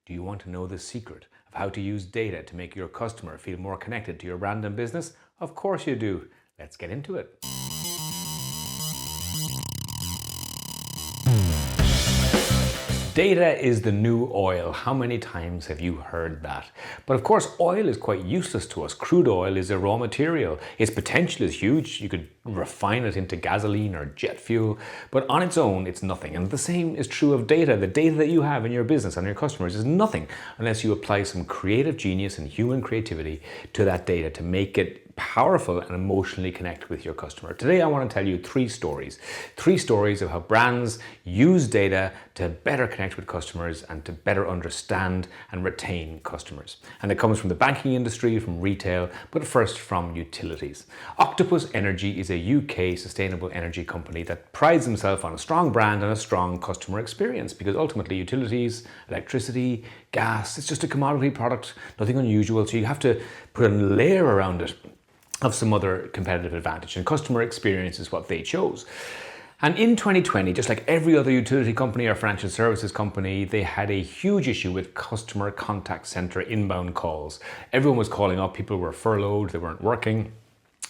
Do you want to know the secret of how to use data to make your customer feel more connected to your brand and business? Of course you do. Let's get into it. Data is the new oil. How many times have you heard that? But of course, oil is quite useless to us. Crude oil is a raw material. Its potential is huge. You could refine it into gasoline or jet fuel, but on its own, it's nothing. And the same is true of data. The data that you have in your business and your customers is nothing unless you apply some creative genius and human creativity to that data to make it powerful and emotionally connect with your customer. Today, I want to tell you three stories of how brands use data to better connect with customers and to better understand and retain customers. And it comes from the banking industry, from retail, but first from utilities. Octopus Energy is a UK sustainable energy company that prides themselves on a strong brand and a strong customer experience, because ultimately utilities, electricity, gas, it's just a commodity product, nothing unusual. So you have to put a layer around it of some other competitive advantage, and customer experience is what they chose. And in 2020, just like every other utility company or financial services company, they had a huge issue with customer contact center inbound calls. Everyone was calling up, people were furloughed, they weren't working.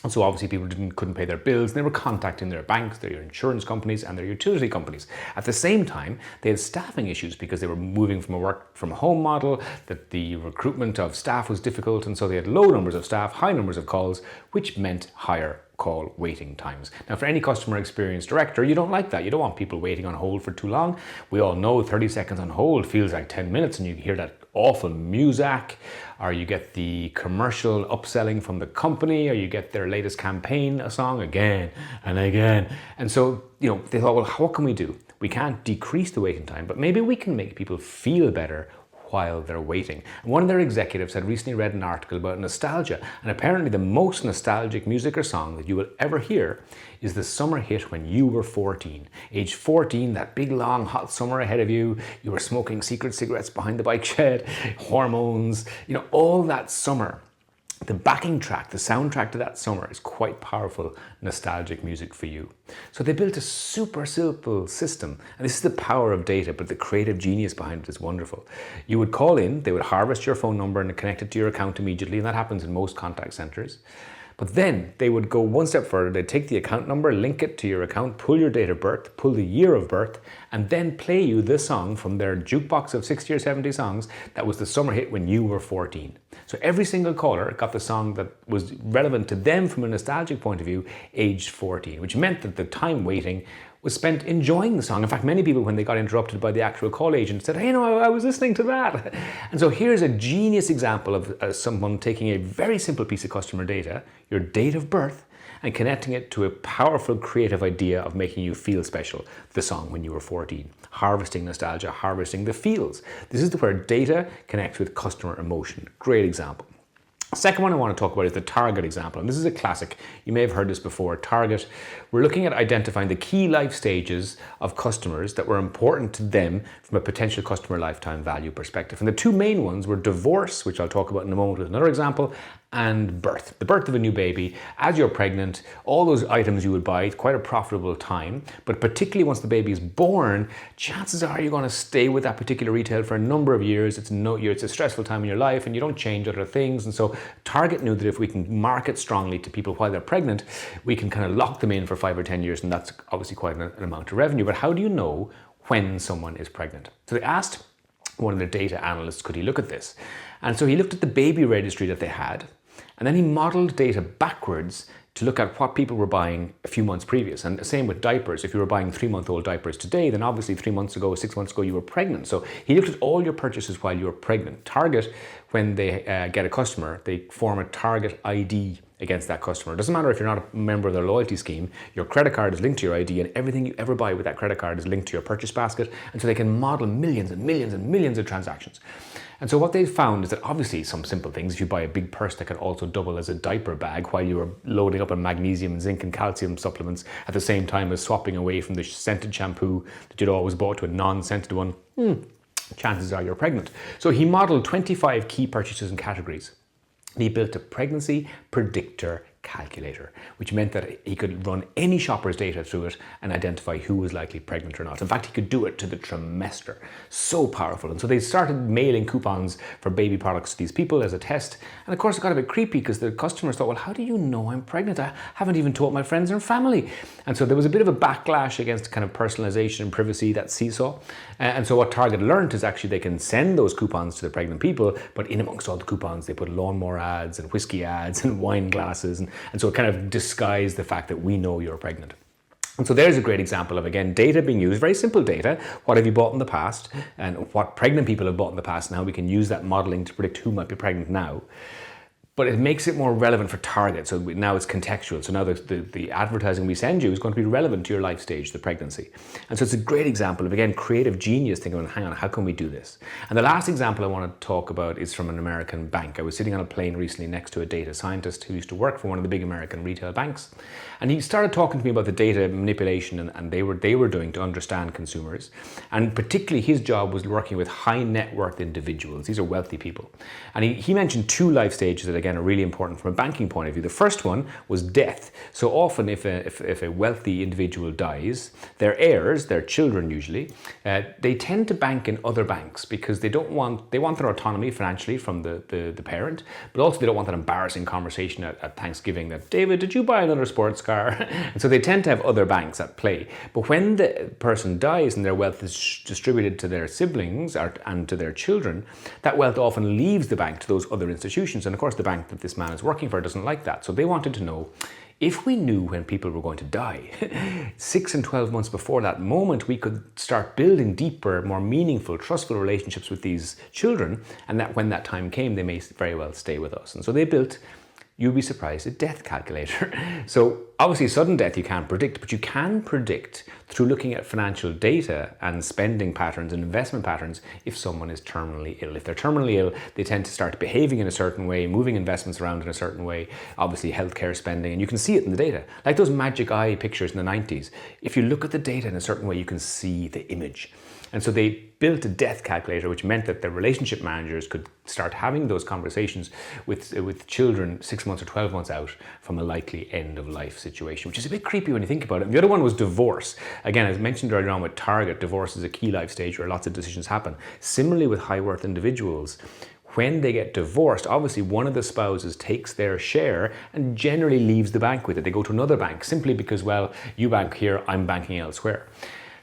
And so obviously people couldn't pay their bills, and they were contacting their banks, their insurance companies, and their utility companies. At the same time, they had staffing issues because they were moving from a work from home model, that the recruitment of staff was difficult, and so they had low numbers of staff, high numbers of calls, which meant higher call waiting times. Now, for any customer experience director, you don't like that. You don't want people waiting on hold for too long. We all know 30 seconds on hold feels like 10 minutes, and you hear that awful music, or you get the commercial upselling from the company, or you get their latest campaign song again and again. And so, they thought, well, what can we do? We can't decrease the waiting time, but maybe we can make people feel better while they're waiting. And one of their executives had recently read an article about nostalgia, and apparently the most nostalgic music or song that you will ever hear is the summer hit when you were 14. Age 14, that big long hot summer ahead of you, you were smoking secret cigarettes behind the bike shed, hormones, all that summer. The backing track, the soundtrack to that summer is quite powerful nostalgic music for you. So they built a super simple system, and this is the power of data, but the creative genius behind it is wonderful. You would call in, they would harvest your phone number and connect it to your account immediately, and that happens in most contact centers. But then they would go one step further. They'd take the account number, link it to your account, pull your date of birth, pull the year of birth, and then play you the song from their jukebox of 60 or 70 songs that was the summer hit when you were 14. So every single caller got the song that was relevant to them from a nostalgic point of view, aged 14, which meant that the time waiting was spent enjoying the song. In fact, many people, when they got interrupted by the actual call agent, said, hey, I was listening to that. And so here's a genius example of someone taking a very simple piece of customer data, your date of birth, and connecting it to a powerful creative idea of making you feel special, the song when you were 14. Harvesting nostalgia, harvesting the feels. This is where data connects with customer emotion. Great example. Second one I want to talk about is the Target example, and this is a classic. You may have heard this before. Target, we're looking at identifying the key life stages of customers that were important to them from a potential customer lifetime value perspective. And the two main ones were divorce, which I'll talk about in a moment with another example, and birth. The birth of a new baby, as you're pregnant, all those items you would buy, it's quite a profitable time, but particularly once the baby is born, chances are you're going to stay with that particular retail for a number of years. It's a stressful time in your life and you don't change other things. And so Target knew that if we can market strongly to people while they're pregnant, we can kind of lock them in for 5 or 10 years, and that's obviously quite an amount of revenue. But how do you know when someone is pregnant? So they asked one of their data analysts, could he look at this? And so he looked at the baby registry that they had, and then he modeled data backwards to look at what people were buying a few months previous. And the same with diapers. If you were buying 3-month-old diapers today, then obviously 3 months ago, 6 months ago, you were pregnant. So he looked at all your purchases while you were pregnant. Target, when they get a customer, they form a Target ID against that customer. It doesn't matter if you're not a member of their loyalty scheme, your credit card is linked to your ID, and everything you ever buy with that credit card is linked to your purchase basket. And so they can model millions and millions and millions of transactions. And so what they found is that obviously some simple things, if you buy a big purse that can also double as a diaper bag while you were loading up on magnesium and zinc and calcium supplements at the same time as swapping away from the scented shampoo that you'd always bought to a non-scented one, chances are you're pregnant. So he modeled 25 key purchases and categories. He built a pregnancy predictor calculator, which meant that he could run any shopper's data through it and identify who was likely pregnant or not. In fact, he could do it to the trimester. So powerful. And so they started mailing coupons for baby products to these people as a test. And of course, it got a bit creepy because the customers thought, well, how do you know I'm pregnant? I haven't even told my friends and family. And so there was a bit of a backlash against kind of personalization and privacy, that seesaw. And so what Target learned is actually they can send those coupons to the pregnant people, but in amongst all the coupons, they put lawnmower ads and whiskey ads and wine glasses. And so it kind of disguised the fact that we know you're pregnant. And so there's a great example of, again, data being used, very simple data. What have you bought in the past and what pregnant people have bought in the past, and how we can use that modeling to predict who might be pregnant now. But it makes it more relevant for Target. So now it's contextual. So now the advertising we send you is going to be relevant to your life stage, the pregnancy. And so it's a great example of, again, creative genius thinking, hang on, how can we do this? And the last example I want to talk about is from an American bank. I was sitting on a plane recently next to a data scientist who used to work for one of the big American retail banks. And he started talking to me about the data manipulation and they were doing to understand consumers. And particularly his job was working with high net worth individuals. These are wealthy people. And he mentioned two life stages that, again, are really important from a banking point of view. The first one was death. So often if a wealthy individual dies, their heirs, their children usually, they tend to bank in other banks because they want their autonomy financially from the parent, but also they don't want that embarrassing conversation at Thanksgiving that, David, did you buy another sports car? And so they tend to have other banks at play. But when the person dies and their wealth is distributed to their siblings and to their children, that wealth often leaves the bank to those other institutions. And of course, the bank that this man is working for doesn't like that. So they wanted to know, if we knew when people were going to die, 6 and 12 months before that moment, we could start building deeper, more meaningful, trustful relationships with these children, and that when that time came, they may very well stay with us. And so they built, you'll be surprised, a death calculator. So obviously sudden death you can't predict, but you can predict through looking at financial data and spending patterns and investment patterns if someone is terminally ill. If they're terminally ill, they tend to start behaving in a certain way, moving investments around in a certain way, obviously healthcare spending, and you can see it in the data. Like those magic eye pictures in the 90s. If you look at the data in a certain way, you can see the image. And so they built a death calculator, which meant that the relationship managers could start having those conversations with children 6 months or 12 months out from a likely end of life situation, which is a bit creepy when you think about it. And the other one was divorce. Again, as mentioned earlier on with Target, divorce is a key life stage where lots of decisions happen. Similarly with high worth individuals, when they get divorced, obviously one of the spouses takes their share and generally leaves the bank with it. They go to another bank simply because, well, you bank here, I'm banking elsewhere.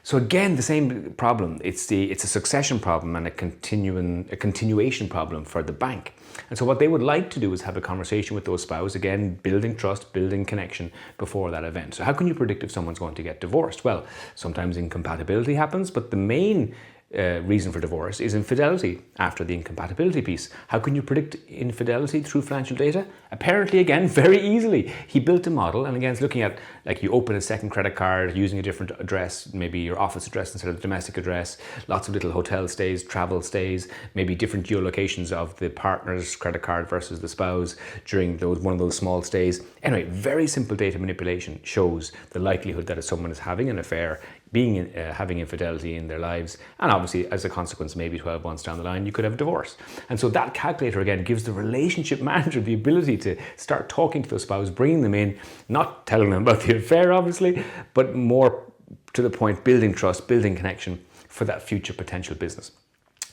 So again, the same problem. It's a succession problem and a continuation problem for the bank. And so what they would like to do is have a conversation with those spouses, again, building trust, building connection before that event. So how can you predict if someone's going to get divorced? Well, sometimes incompatibility happens, but the main reason for divorce is infidelity after the incompatibility piece. How can you predict infidelity through financial data? Apparently, again, very easily. He built a model, and again, it's looking at, like, you open a second credit card using a different address, maybe your office address instead of the domestic address, lots of little hotel stays, travel stays, maybe different geolocations of the partner's credit card versus the spouse during one of those small stays. Anyway, very simple data manipulation shows the likelihood that if someone is having an affair, having infidelity in their lives, and obviously as a consequence, maybe 12 months down the line, you could have a divorce. And so that calculator, again, gives the relationship manager the ability to start talking to the spouse, bringing them in, not telling them about the affair, obviously, but more to the point, building trust, building connection for that future potential business.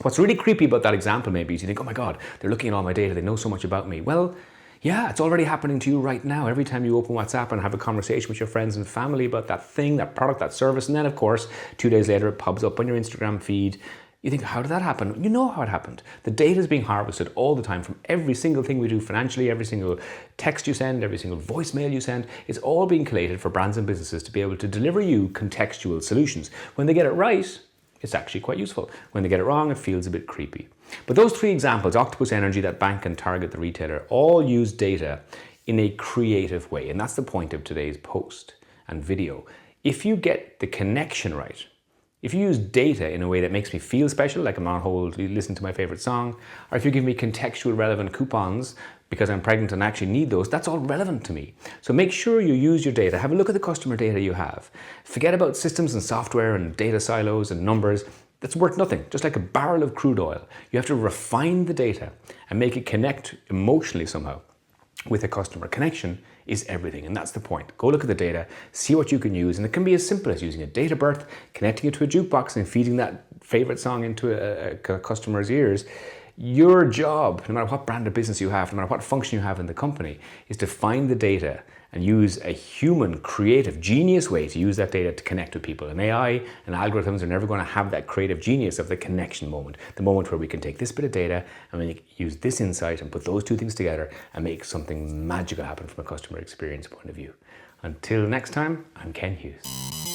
What's really creepy about that example maybe is you think, oh my God, they're looking at all my data, they know so much about me. Well, yeah, it's already happening to you right now. Every time you open WhatsApp and have a conversation with your friends and family about that thing, that product, that service, and then of course, 2 days later, it pops up on your Instagram feed. You think, how did that happen? You know how it happened. The data is being harvested all the time from every single thing we do financially, every single text you send, every single voicemail you send. It's all being collated for brands and businesses to be able to deliver you contextual solutions. When they get it right, it's actually quite useful. When they get it wrong, it feels a bit creepy. But those three examples, Octopus Energy, that bank, and Target, the retailer, all use data in a creative way. And that's the point of today's post and video. If you get the connection right, if you use data in a way that makes me feel special, like I'm on hold, listen to my favorite song, or if you give me contextual relevant coupons because I'm pregnant and actually need those, that's all relevant to me. So make sure you use your data. Have a look at the customer data you have. Forget about systems and software and data silos and numbers. That's worth nothing, just like a barrel of crude oil. You have to refine the data and make it connect emotionally somehow with a customer. Connection is everything, and that's the point. Go look at the data, see what you can use, and it can be as simple as using a date of birth, connecting it to a jukebox, and feeding that favorite song into a customer's ears. Your job, no matter what brand of business you have, no matter what function you have in the company, is to find the data and use a human, creative, genius way to use that data to connect with people. And AI and algorithms are never going to have that creative genius of the connection moment, the moment where we can take this bit of data and use this insight and put those two things together and make something magical happen from a customer experience point of view. Until next time, I'm Ken Hughes.